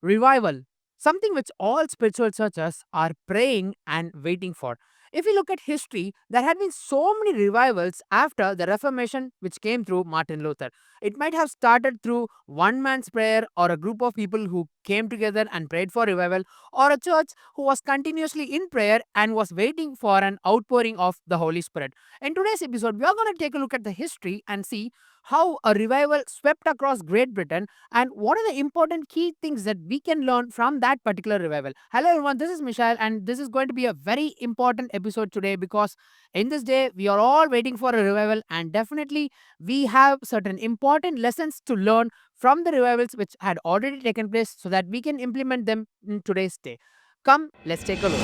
Revival, something which all spiritual searchers are praying and waiting for. If you look at history, there had been so many revivals after the Reformation which came through Martin Luther. It might have started through one man's prayer or a group of people who came together and prayed for revival, or a church who was continuously in prayer and was waiting for an outpouring of the Holy Spirit. In today's episode, we are going to take a look at the history and see how a revival swept across Great Britain and what are the important key things that we can learn from that particular revival. Hello, everyone. This is Michelle, and this is going to be a very important episode today because in this day we are all waiting for a revival, and definitely we have certain important lessons to learn from the revivals which had already taken place so that we can implement them in today's day. Come, let's take a look.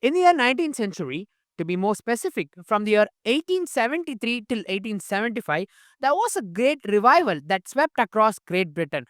In the year 19th century, to be more specific, from the year 1873 till 1875, there was a great revival that swept across Great Britain.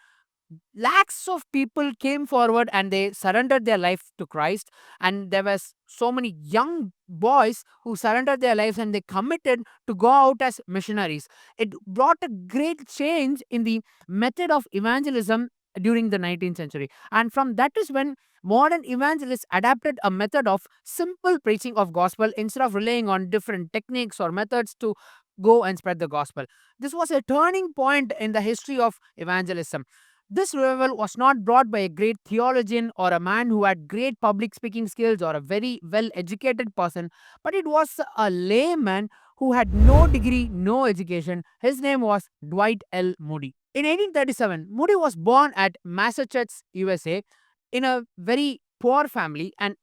Lakhs of people came forward and they surrendered their life to Christ, and there was so many young boys who surrendered their lives and they committed to go out as missionaries. It brought a great change in the method of evangelism during the 19th century, and from that is when modern evangelists adapted a method of simple preaching of gospel instead of relying on different techniques or methods to go and spread the gospel. This was a turning point in the history of evangelism. This revival was not brought by a great theologian or a man who had great public speaking skills or a very well educated person, but it was a layman who had no degree, no education. His name was Dwight L. Moody. In 1837, Moody was born at Massachusetts, USA, in a very poor family, and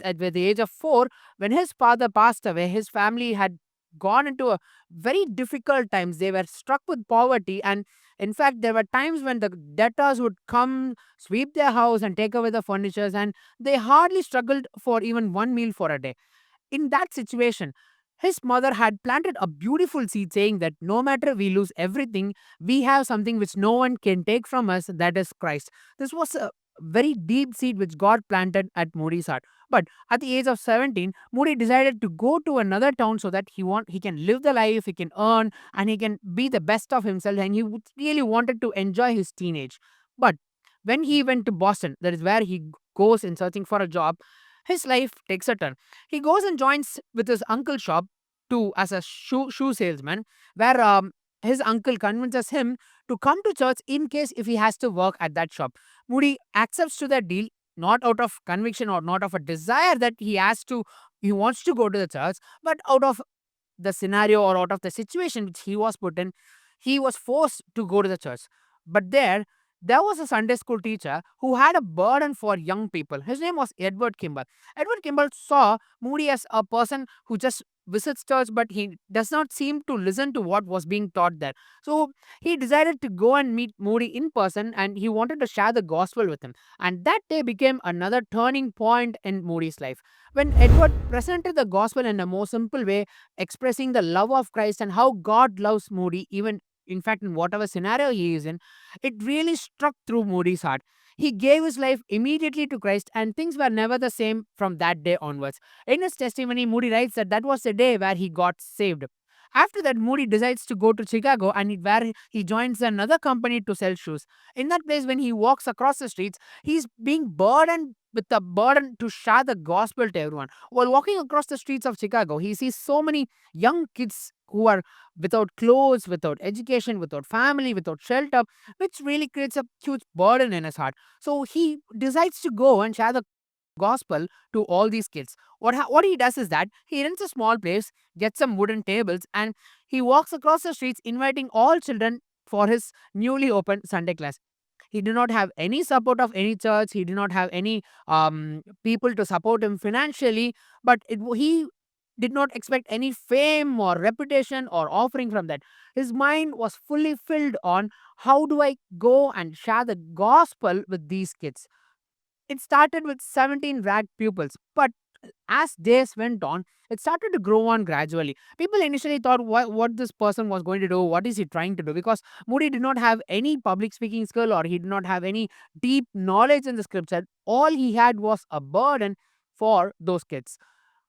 at the age of 4, when his father passed away, his family had gone into a very difficult times. They were struck with poverty, and in fact, there were times when the debtors would come, sweep their house, and take away the furnitures, and they hardly struggled for even one meal for a day. In that situation, his mother had planted a beautiful seed saying that no matter we lose everything, we have something which no one can take from us, that is Christ. This was a very deep seed which God planted at Moody's heart. But at the age of 17, Moody decided to go to another town so that he can live the life, he can earn, and he can be the best of himself, and really wanted to enjoy his teenage. But when he went to Boston, that is where he goes in searching for a job, his life takes a turn. He goes and joins with his uncle's shop to as a shoe salesman, where his uncle convinces him to come to church in case if he has to work at that shop. Moody accepts to that deal, not out of conviction or not of a desire that he wants to go to the church, but out of the scenario or out of the situation which he was put in, he was forced to go to the church. But there was a Sunday school teacher who had a burden for young people. His name was Edward Kimball. Edward Kimball saw Moody as a person who just visits church, but he does not seem to listen to what was being taught there. So he decided to go and meet Moody in person, and he wanted to share the gospel with him. And that day became another turning point in Moody's life. When Edward presented the gospel in a more simple way, expressing the love of Christ and how God loves Moody, even in fact, in whatever scenario he is in, it really struck through Moody's heart. He gave his life immediately to Christ, and things were never the same from that day onwards. In his testimony, Moody writes that that was the day where he got saved. After that, Moody decides to go to Chicago, and where he joins another company to sell shoes. In that place, when he walks across the streets, he's being burdened with the burden to share the gospel to everyone. While walking across the streets of Chicago, he sees so many young kids who are without clothes, without education, without family, without shelter, which really creates a huge burden in his heart. So he decides to go and share the gospel to all these kids. What he does is that he rents a small place, gets some wooden tables, and he walks across the streets inviting all children for his newly opened Sunday class. He did not have any support of any church. He did not have any people to support him financially, but he did not expect any fame or reputation or offering from that. His mind was fully filled on how do I go and share the gospel with these kids. It started with 17 rag pupils, but as days went on, it started to grow on gradually. People initially thought what this person was going to do, what is he trying to do? Because Moody did not have any public speaking skill, or he did not have any deep knowledge in the scripture. All he had was a burden for those kids.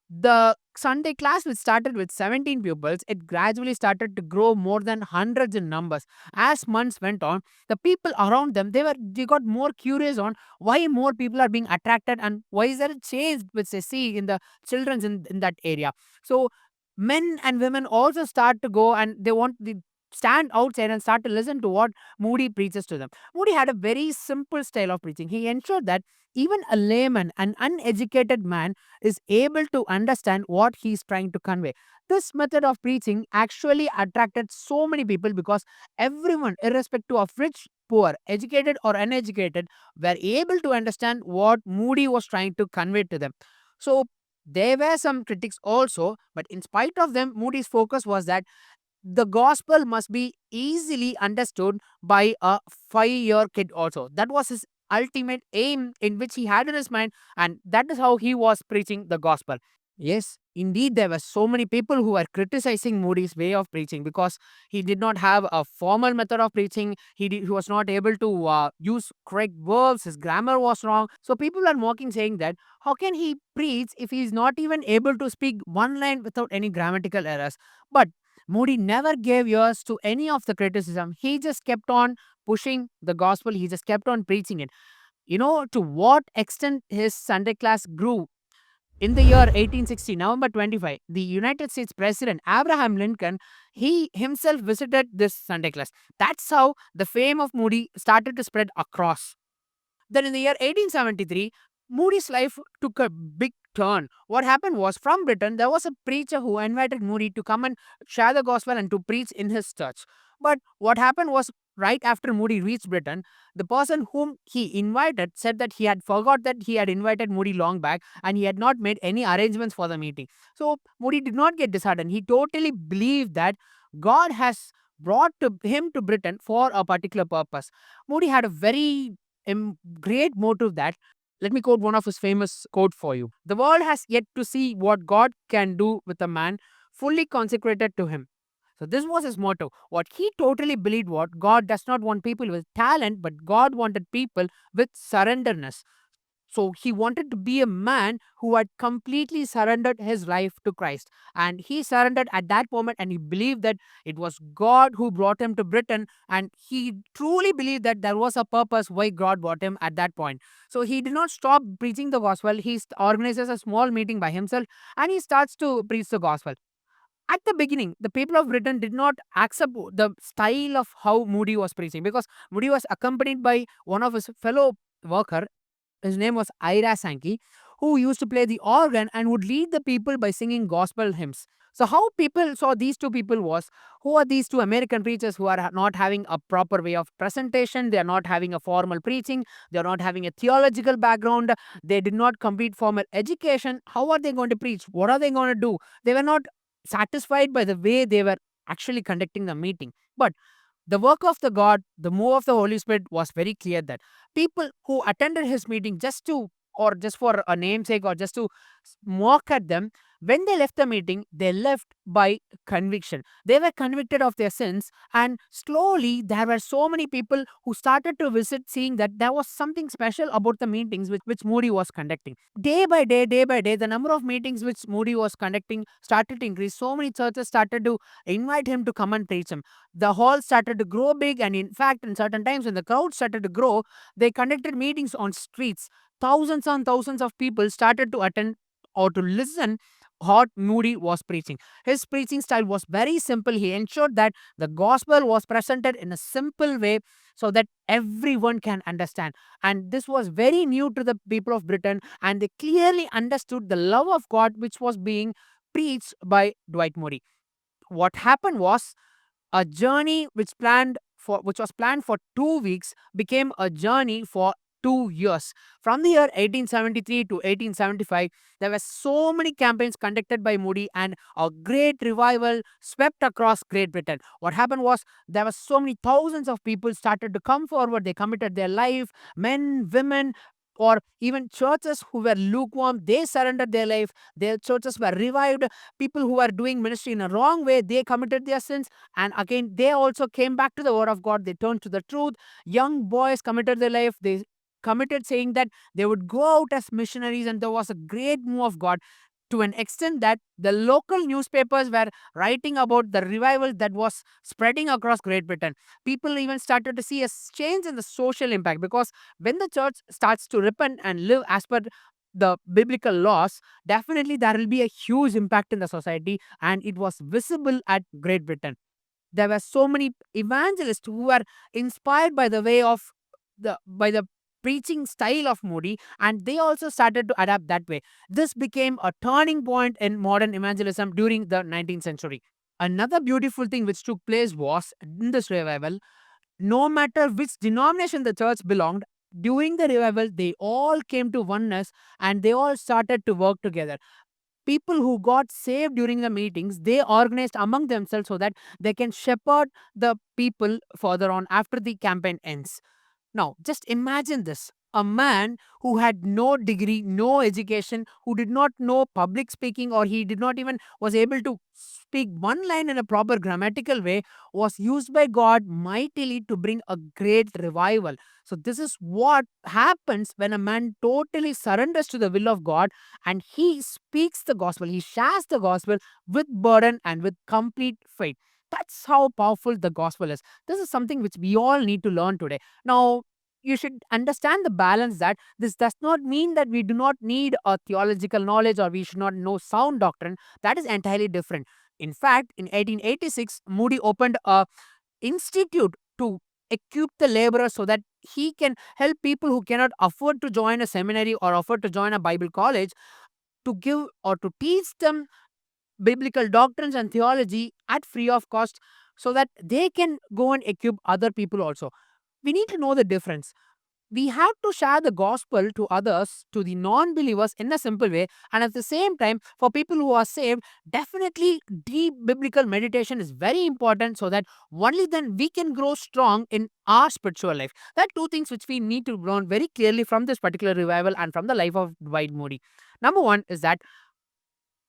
The Sunday class, which started with 17 pupils, it gradually started to grow more than hundreds in numbers. As months went on, the people around them, they got more curious on why more people are being attracted, and why is there a change which they see in the children in that area. So men and women also start to go, and they want to stand outside and start to listen to what Moody preaches to them. Moody had a very simple style of preaching. He ensured that even a layman, an uneducated man, is able to understand what he's trying to convey. This method of preaching actually attracted so many people because everyone, irrespective of rich, poor, educated, or uneducated, were able to understand what Moody was trying to convey to them. So, there were some critics also, but in spite of them, Moody's focus was that the gospel must be easily understood by a 5-year kid also. That was his ultimate aim in which he had in his mind, and that is how he was preaching the gospel. Yes, indeed, there were so many people who were criticizing Moody's way of preaching because he did not have a formal method of preaching. He was not able to use correct verbs. His grammar was wrong. So people are mocking, saying that how can he preach if he is not even able to speak one line without any grammatical errors? But Moody never gave ears to any of the criticism. He just kept on pushing the gospel. He just kept on preaching it. To what extent his Sunday class grew. In the year 1860, November 25, the United States President Abraham Lincoln, he himself visited this Sunday class. That's how the fame of Moody started to spread across. Then in the year 1873, Moody's life took a big turn. What happened was, from Britain, there was a preacher who invited Moody to come and share the gospel and to preach in his church. But what happened was, right after Moody reached Britain, the person whom he invited said that he had forgot that he had invited Moody long back, and he had not made any arrangements for the meeting. So Moody did not get disheartened. He totally believed that God has brought him to Britain for a particular purpose. Moody had a very great motive that, let me quote one of his famous quote for you. The world has yet to see what God can do with a man fully consecrated to him. So this was his motto. What he totally believed, what God does not want people with talent, but God wanted people with surrenderness. So he wanted to be a man who had completely surrendered his life to Christ. And he surrendered at that moment, and he believed that it was God who brought him to Britain. And he truly believed that there was a purpose why God brought him at that point. So he did not stop preaching the gospel. He organizes a small meeting by himself, and he starts to preach the gospel. At the beginning, the people of Britain did not accept the style of how Moody was preaching, because Moody was accompanied by one of his fellow worker. His name was Ira Sankey, who used to play the organ and would lead the people by singing gospel hymns. So, how people saw these two people was, who are these two American preachers who are not having a proper way of presentation, they are not having a formal preaching, they are not having a theological background, they did not complete formal education. How are they going to preach? What are they going to do? They were not satisfied by the way they were actually conducting the meeting. But the work of the God, the move of the Holy Spirit was very clear that people who attended his meeting just to, or just for a namesake, or just to mock at them, when they left the meeting, they left by conviction. They were convicted of their sins, and slowly there were so many people who started to visit, seeing that there was something special about the meetings which Moody was conducting. Day by day, the number of meetings which Moody was conducting started to increase. So many churches started to invite him to come and preach him. The hall started to grow big, and in fact, in certain times when the crowd started to grow, they conducted meetings on streets. Thousands and thousands of people started to attend or to listen what Moody was preaching. His preaching style was very simple. He ensured that the gospel was presented in a simple way so that everyone can understand. And this was very new to the people of Britain, and they clearly understood the love of God which was being preached by Dwight Moody. What happened was, a journey which was planned for 2 weeks became a journey for 2 years. From the year 1873 to 1875, there were so many campaigns conducted by Moody, and a great revival swept across Great Britain. What happened was, there were so many thousands of people started to come forward. They committed their life, men, women, or even churches who were lukewarm, they surrendered their life. Their churches were revived. People who were doing ministry in a wrong way, they committed their sins. And again, they also came back to the word of God. They turned to the truth. Young boys committed their life. They committed saying that they would go out as missionaries, and there was a great move of God to an extent that the local newspapers were writing about the revival that was spreading across Great Britain. People even started to see a change in the social impact, because when the church starts to repent and live as per the biblical laws, definitely there will be a huge impact in the society, and it was visible at Great Britain. There were so many evangelists who were inspired by the way of the preaching style of Moody, and they also started to adapt that way. This became a turning point in modern evangelism during the 19th century. Another beautiful thing which took place was in this revival, no matter which denomination the church belonged, during the revival, they all came to oneness and they all started to work together. People who got saved during the meetings, they organized among themselves so that they can shepherd the people further on after the campaign ends. Now, just imagine this. A man who had no degree, no education, who did not know public speaking, or he did not even was able to speak one line in a proper grammatical way, was used by God mightily to bring a great revival. So this is what happens when a man totally surrenders to the will of God and he speaks the gospel. He shares the gospel with burden and with complete faith. That's how powerful the gospel is. This is something which we all need to learn today. Now, you should understand the balance that this does not mean that we do not need a theological knowledge or we should not know sound doctrine. That is entirely different. In fact, in 1886, Moody opened a institute to equip the laborer so that he can help people who cannot afford to join a seminary or afford to join a Bible college, to give or to teach them biblical doctrines and theology at free of cost, so that they can go and equip other people also. We need to know the difference. We have to share the gospel to others, to the non-believers, in a simple way, and at the same time, for people who are saved, definitely deep biblical meditation is very important, so that only then we can grow strong in our spiritual life. There are two things which we need to learn very clearly from this particular revival and from the life of Dwight Moody. Number one is that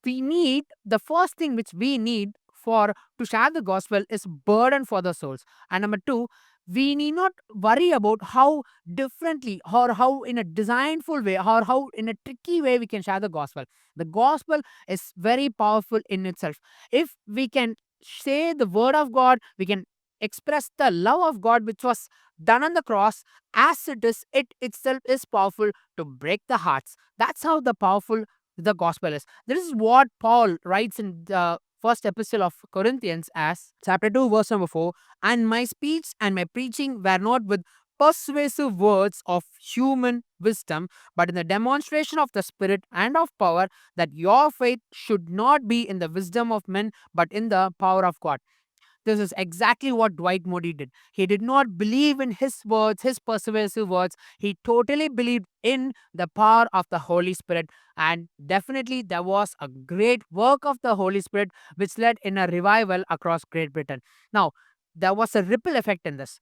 we need the first thing which we need for to share the gospel is burden for the souls. And number two, we need not worry about how differently or how in a designful way or how in a tricky way we can share the gospel. The gospel is very powerful in itself. If we can say the word of God, we can express the love of God which was done on the cross as it is, it itself is powerful to break the hearts. That's how the powerful the gospel is. This is what Paul writes in the first epistle of Corinthians as chapter 2 verse number 4. And my speech and my preaching were not with persuasive words of human wisdom, but in the demonstration of the Spirit and of power, that your faith should not be in the wisdom of men, but in the power of God. This is exactly what Dwight Moody did. He did not believe in his words, his persuasive words. He totally believed in the power of the Holy Spirit. And definitely, there was a great work of the Holy Spirit which led in a revival across Great Britain. Now, there was a ripple effect in this.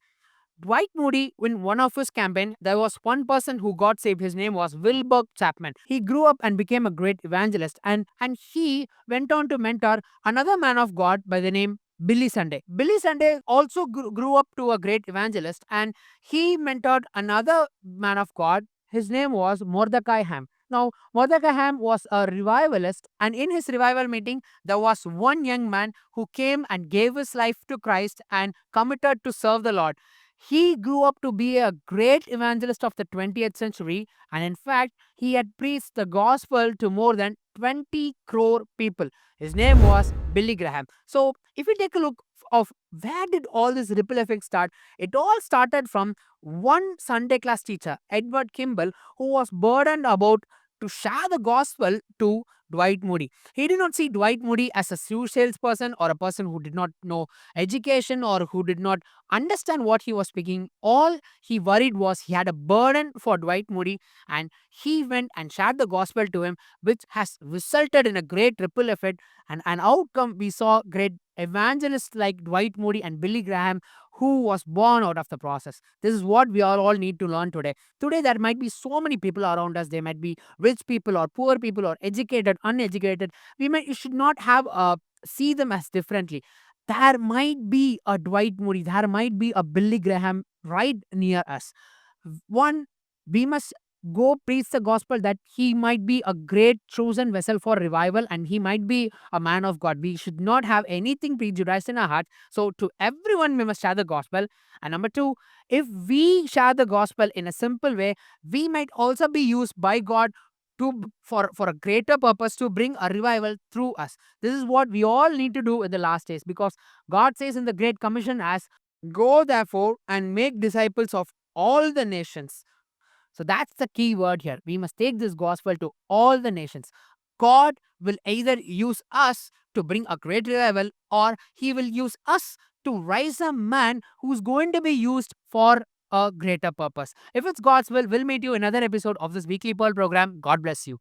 Dwight Moody, in one of his campaign, there was one person who got saved. His name was Wilbur Chapman. He grew up and became a great evangelist, and he went on to mentor another man of God by the name Billy Sunday. Billy Sunday also grew up to a great evangelist, and he mentored another man of God. His name was Mordecai Ham. Now, Mordecai Ham was a revivalist, and in his revival meeting, there was one young man who came and gave his life to Christ and committed to serve the Lord. He grew up to be a great evangelist of the 20th century, and in fact, he had preached the gospel to more than 20 crore people. His name was Billy Graham. So, if you take a look of where did all this ripple effect start, it all started from one Sunday class teacher, Edward Kimball, who was burdened about to share the gospel to Dwight Moody. He did not see Dwight Moody as a shoe salesperson or a person who did not know education or who did not understand what he was speaking. All he worried was he had a burden for Dwight Moody, and he went and shared the gospel to him, which has resulted in a great ripple effect and an outcome. We saw great evangelists like Dwight Moody and Billy Graham who was born out of the process. This is what we all need to learn today. Today, there might be so many people around us. They might be rich people or poor people or educated, uneducated. We should not have see them as differently. There might be a Dwight Moody, there might be a Billy Graham right near us. One, we must go preach the gospel that he might be a great chosen vessel for revival and he might be a man of God. We should not have anything prejudiced in our heart. So, to everyone, we must share the gospel. And number two, if we share the gospel in a simple way, we might also be used by God for a greater purpose to bring a revival through us. This is what we all need to do in the last days, because God says in the Great Commission as, "Go therefore and make disciples of all the nations." So that's the key word here. We must take this gospel to all the nations. God will either use us to bring a great revival, or he will use us to raise a man who's going to be used for a greater purpose. If it's God's will, we'll meet you in another episode of this weekly Pearl program. God bless you.